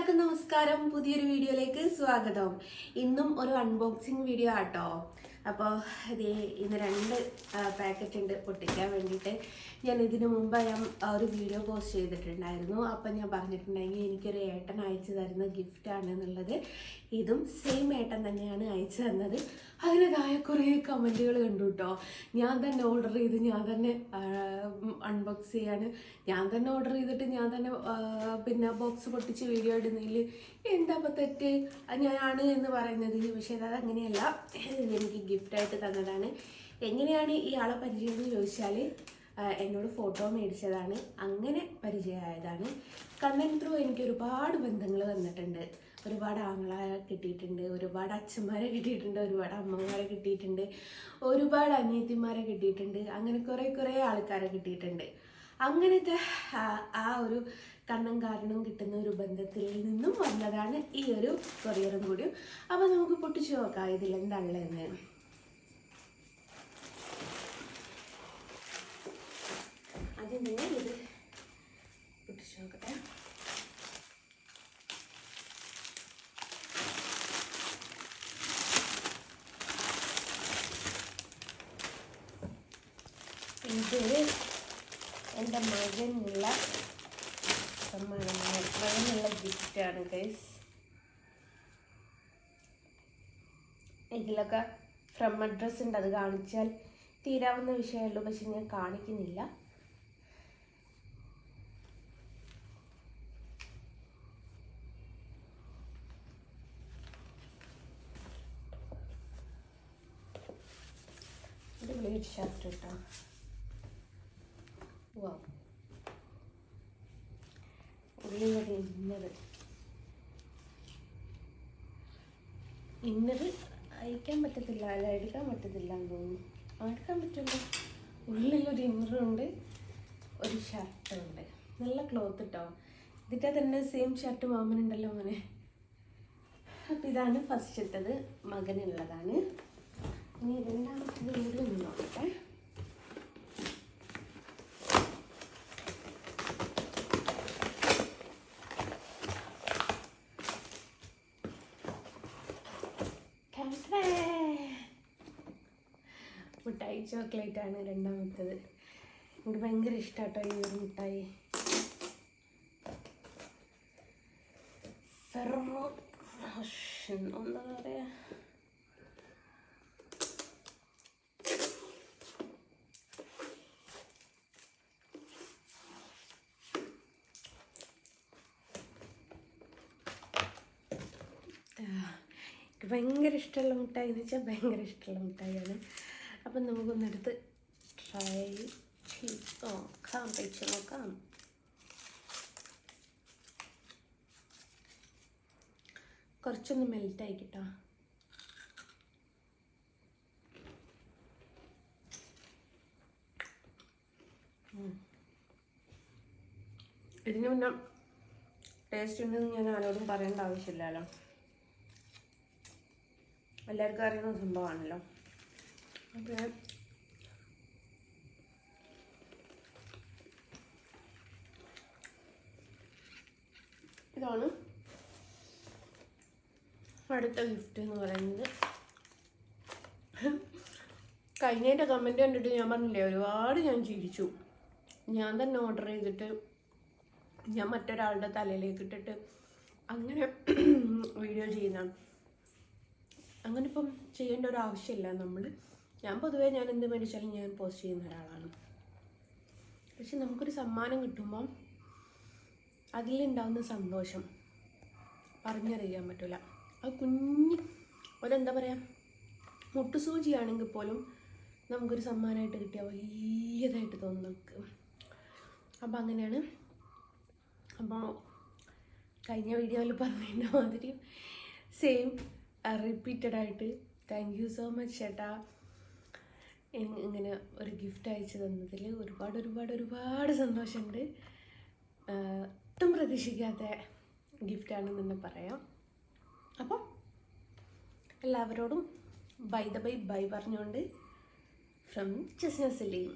എല്ലാവർക്കും നമസ്കാരം. പുതിയൊരു വീഡിയോയിലേക്ക് സ്വാഗതം. ഇന്നും ഒരു അൺബോക്സിങ് വീഡിയോ ആട്ടോ. അപ്പോൾ ഇന്ന് 2 പാക്കറ്റ് ഉണ്ട് പൊട്ടിക്കാൻ വേണ്ടിയിട്ട്. ഞാൻ ഇതിനു മുമ്പ് ഒരു വീഡിയോ പോസ്റ്റ് ചെയ്തിട്ടുണ്ടായിരുന്നു. അപ്പം ഞാൻ പറഞ്ഞിട്ടുണ്ടെങ്കിൽ എനിക്കൊരു ഏട്ടൻ അയച്ചു തരുന്ന ഗിഫ്റ്റാണ് എന്നുള്ളത്. ഇതും സെയിം ഏട്ടൻ തന്നെയാണ് അയച്ചു തന്നത്. അതിൻ്റെതായ കുറേ കമൻറ്റുകൾ കണ്ടു കേട്ടോ. ഞാൻ തന്നെ ഓർഡർ ചെയ്ത് ഞാൻ തന്നെ അൺബോക്സ് ചെയ്യാണ്, ഞാൻ തന്നെ ഓർഡർ ചെയ്തിട്ട് ഞാൻ തന്നെ പിന്നെ ബോക്സ് പൊട്ടിച്ച് വീഡിയോ ഇടുന്നതിൽ എന്താ ഇപ്പോൾ തെറ്റ് ഞാനാണ് എന്ന് പറയുന്നത്. പക്ഷേ അതങ്ങനെയല്ല, എനിക്ക് ഗിഫ്റ്റായിട്ട് തന്നതാണ്. എങ്ങനെയാണ് ഈ ആളെ പരിചയം എന്ന് ചോദിച്ചാൽ എന്നോട് ഫോട്ടോ മേടിച്ചതാണ്, അങ്ങനെ പരിചയമായതാണ്. കണ്ടന്റ് ത്രൂ എനിക്ക് ഒരുപാട് ബന്ധങ്ങൾ വന്നിട്ടുണ്ട്. ഒരുപാട് ആങ്ങളെ കിട്ടിയിട്ടുണ്ട്, ഒരുപാട് അച്ഛന്മാരെ കിട്ടിയിട്ടുണ്ട്, ഒരുപാട് അമ്മമാരെ കിട്ടിയിട്ടുണ്ട്, ഒരുപാട് അനിയത്തിമാരെ കിട്ടിയിട്ടുണ്ട്, അങ്ങനെ കുറേ ആൾക്കാരെ കിട്ടിയിട്ടുണ്ട്. അങ്ങനത്തെ ആ ഒരു കണ്ണും കാരണം കിട്ടുന്ന ഒരു ബന്ധത്തിൽ നിന്നും വന്നതാണ് ഈ ഒരു കൊറിയറും കൂടി. അപ്പോൾ നമുക്ക് പൊട്ടിച്ചു നോക്കാം ഇതിലെന്താണുള്ളതെന്ന്. ആദ്യം തന്നെ ഇത് പൊട്ടിച്ചു നോക്കട്ടെ. ഇത് എൻ്റെ മകനുള്ള സമ്മാനമാണ്, മകനുള്ള ഗിഫ്റ്റാണ് ഗൈസ്. ഇതിലൊക്കെ ഫ്രം അഡ്രസ് ഉണ്ട്, അത് കാണിച്ചാൽ തീരാവുന്ന വിഷയമുള്ളൂ, പക്ഷെ ഞാൻ കാണിക്കുന്നില്ല. ഇത് ബ്ലേഡ് ഷർട്ട് കേട്ടോ. വാ, ഉള്ളിലൊരു ഇന്നർ അയക്കാൻ പറ്റത്തില്ല, അല്ല എടുക്കാൻ പറ്റത്തില്ല എന്ന് തോന്നുന്നു. എടുക്കാൻ പറ്റുള്ളൂ. ഉള്ളിലൊരു ഇന്നറുണ്ട്, ഒരു ഷർട്ടുണ്ട്. നല്ല ക്ലോത്ത് കേട്ടോ. ഇതിൻ്റെ തന്നെ സെയിം ഷർട്ട് മാമനുണ്ടല്ലോ മോനെ. അപ്പം ഇതാണ് ഫസ്റ്റ് ഇട്ടത്, മകനുള്ളതാണ്. ഇനി രണ്ടാമത്തത് കൂടി ഒന്ന് നോക്കട്ടെ. മിഠായി ചോക്ലേറ്റ് ആണ് രണ്ടാമത്തത്. എനിക്ക് ഭയങ്കര ഇഷ്ടമാട്ടോ ഈ ഒരു മിഠായി. ഫെറോ എന്താ പറയുക, ഭയങ്കര ഇഷ്ടമുള്ള മിഠായി എന്ന് വെച്ചാൽ ഭയങ്കര ഇഷ്ടമുള്ള മിഠായിയാണ്. അപ്പം നമുക്കൊന്നെടുത്ത് ട്രൈ ചെയ്ത് നോക്കാം, കഴിച്ച് നോക്കാം. കുറച്ചൊന്ന് മെൽറ്റായി കിട്ടോ. ഇതിന് മുന്നേ ടേസ്റ്റ് ഉണ്ടെന്ന് ഞാൻ ആരോടും പറയേണ്ട ആവശ്യമില്ലല്ലോ, എല്ലാവർക്കും അറിയുന്ന സംഭവമാണല്ലോ. അപ്പോൾ ഇതാണ് അടുത്ത ഗിഫ്റ്റ് എന്ന് പറയുന്നത്. കഴിഞ്ഞതിൻ്റെ കമൻറ്റ് കണ്ടിട്ട് ഞാൻ പറഞ്ഞില്ലേ, ഒരുപാട് ഞാൻ ചിരിച്ചു. ഞാൻ തന്നെ ഓർഡർ ചെയ്തിട്ട് ഞാൻ മറ്റൊരാളുടെ തലയിലേക്ക് ഇട്ടിട്ട് അങ്ങനെ വീഡിയോ ചെയ്യുന്നതാണ്. അങ്ങനെ ഇപ്പം ചെയ്യേണ്ട ഒരു ആവശ്യമില്ല. ഞാൻ പൊതുവേ ഞാൻ എന്ത് മേടിച്ചാലും ഞാൻ പോസ്റ്റ് ചെയ്യുന്ന ഒരാളാണ്. പക്ഷെ നമുക്കൊരു സമ്മാനം കിട്ടുമ്പം അതിലുണ്ടാകുന്ന സന്തോഷം പറഞ്ഞറിയാൻ പറ്റില്ല. അത് കുഞ്ഞ് ഒരെന്താ പറയുക, മുട്ടുസൂചിയാണെങ്കിൽ പോലും നമുക്കൊരു സമ്മാനമായിട്ട് കിട്ടിയാൽ വലിയതായിട്ട് തോന്നും നമുക്ക്. അപ്പം അങ്ങനെയാണ്. അപ്പോൾ കഴിഞ്ഞ വീഡിയോയിൽ പറഞ്ഞതിൻ്റെ മാതിരി സെയിം റിപ്പീറ്റഡ് ആയിട്ട് താങ്ക് യു സോ മച്ച് ചേട്ടാ. ഇങ്ങനെ ഒരു ഗിഫ്റ്റ് അയച്ചു തന്നതിൽ ഒരുപാട് സന്തോഷമുണ്ട്. ഒട്ടും പ്രതീക്ഷിക്കാത്ത ഗിഫ്റ്റാണെന്ന് തന്നെ പറയാം. അപ്പോൾ എല്ലാവരോടും ബൈ പറഞ്ഞുകൊണ്ട് ഫ്രം ജസ്ന സലീം.